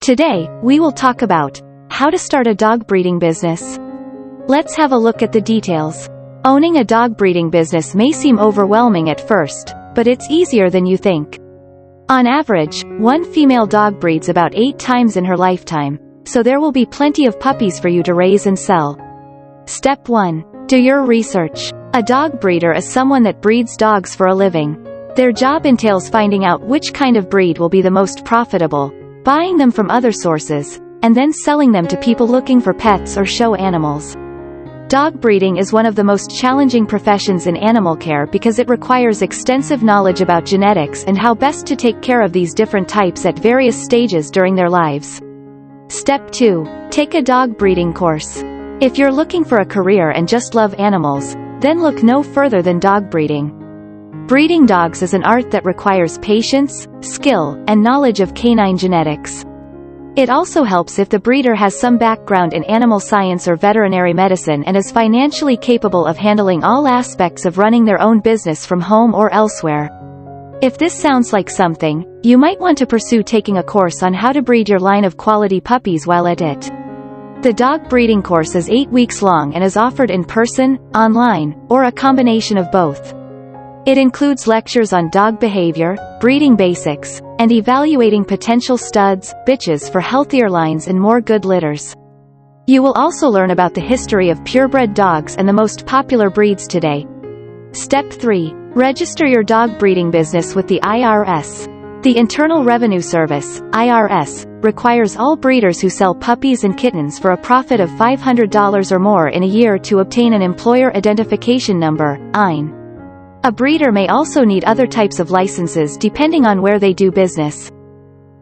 Today, we will talk about how to start a dog breeding business. Let's have a look at the details. Owning a dog breeding business may seem overwhelming at first, but it's easier than you think. On average, one female dog breeds about 8 times in her lifetime, so there will be plenty of puppies for you to raise and sell. Step 1. Do your research. A dog breeder is someone that breeds dogs for a living. Their job entails finding out which kind of breed will be the most profitable, buying them from other sources, and then selling them to people looking for pets or show animals. Dog breeding is one of the most challenging professions in animal care because it requires extensive knowledge about genetics and how best to take care of these different types at various stages during their lives. Step 2. Take a dog breeding course. If you're looking for a career and just love animals, then look no further than dog breeding. Breeding dogs is an art that requires patience, skill, and knowledge of canine genetics. It also helps if the breeder has some background in animal science or veterinary medicine and is financially capable of handling all aspects of running their own business from home or elsewhere. If this sounds like something, you might want to pursue taking a course on how to breed your line of quality puppies while at it. The dog breeding course is 8 weeks long and is offered in person, online, or a combination of both. It includes lectures on dog behavior, breeding basics, and evaluating potential studs, bitches for healthier lines and more good litters. You will also learn about the history of purebred dogs and the most popular breeds today. Step 3. Register your dog breeding business with the IRS. The Internal Revenue Service, IRS, requires all breeders who sell puppies and kittens for a profit of $500 or more in a year to obtain an Employer Identification Number, EIN. A breeder may also need other types of licenses depending on where they do business.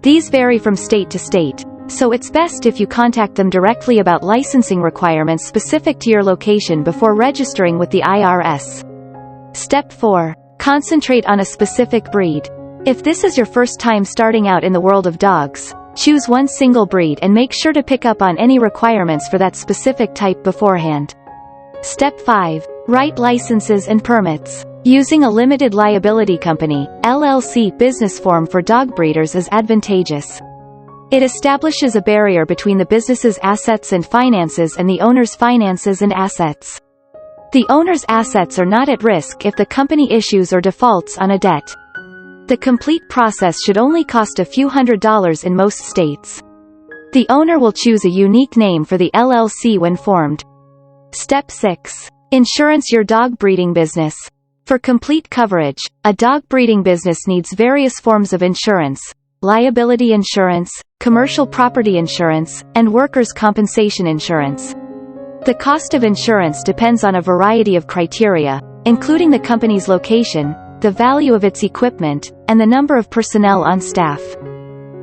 These vary from state to state, so it's best if you contact them directly about licensing requirements specific to your location before registering with the IRS. Step 4. Concentrate on a specific breed. If this is your first time starting out in the world of dogs, choose one single breed and make sure to pick up on any requirements for that specific type beforehand. Step 5. Write licenses and permits. Using a limited liability company, LLC business form for dog breeders is advantageous. It establishes a barrier between the business's assets and finances and the owner's finances and assets. The owner's assets are not at risk if the company issues or defaults on a debt. The complete process should only cost a few $100s in most states. The owner will choose a unique name for the LLC when formed. Step 6. Insurance your dog breeding business. For complete coverage, a dog breeding business needs various forms of insurance: liability insurance, commercial property insurance, and workers' compensation insurance. The cost of insurance depends on a variety of criteria, including the company's location, the value of its equipment, and the number of personnel on staff.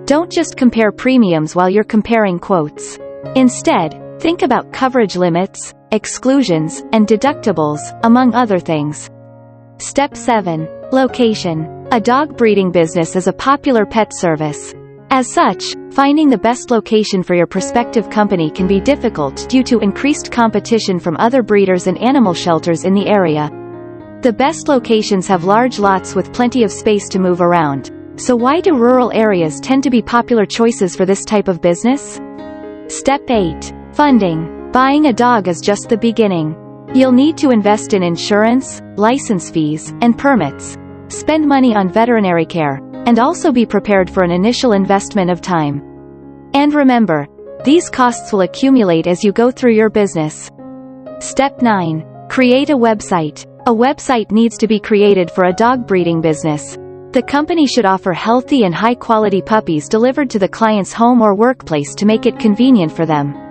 Don't just compare premiums while you're comparing quotes. Instead, think about coverage limits, exclusions, and deductibles, among other things. Step 7. Location. A dog breeding business is a popular pet service. As such, finding the best location for your prospective company can be difficult due to increased competition from other breeders and animal shelters in the area. The best locations have large lots with plenty of space to move around. So why do rural areas tend to be popular choices for this type of business? Step 8. Funding. Buying a dog is just the beginning. You'll need to invest in insurance, license fees, and permits, spend money on veterinary care, and also be prepared for an initial investment of time. And remember, these costs will accumulate as you go through your business. Step 9. Create a website. A website needs to be created for a dog breeding business. The company should offer healthy and high-quality puppies delivered to the client's home or workplace to make it convenient for them.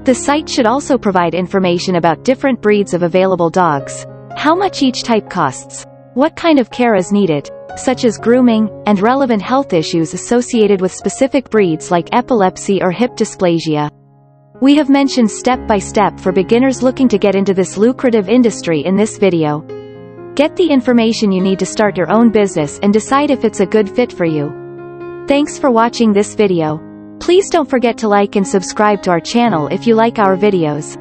The site should also provide information about different breeds of available dogs, how much each type costs, what kind of care is needed, such as grooming, and relevant health issues associated with specific breeds like epilepsy or hip dysplasia. We have mentioned step-by-step for beginners looking to get into this lucrative industry in this video. Get the information you need to start your own business and decide if it's a good fit for you. Thanks for watching this video. Please don't forget to like and subscribe to our channel if you like our videos.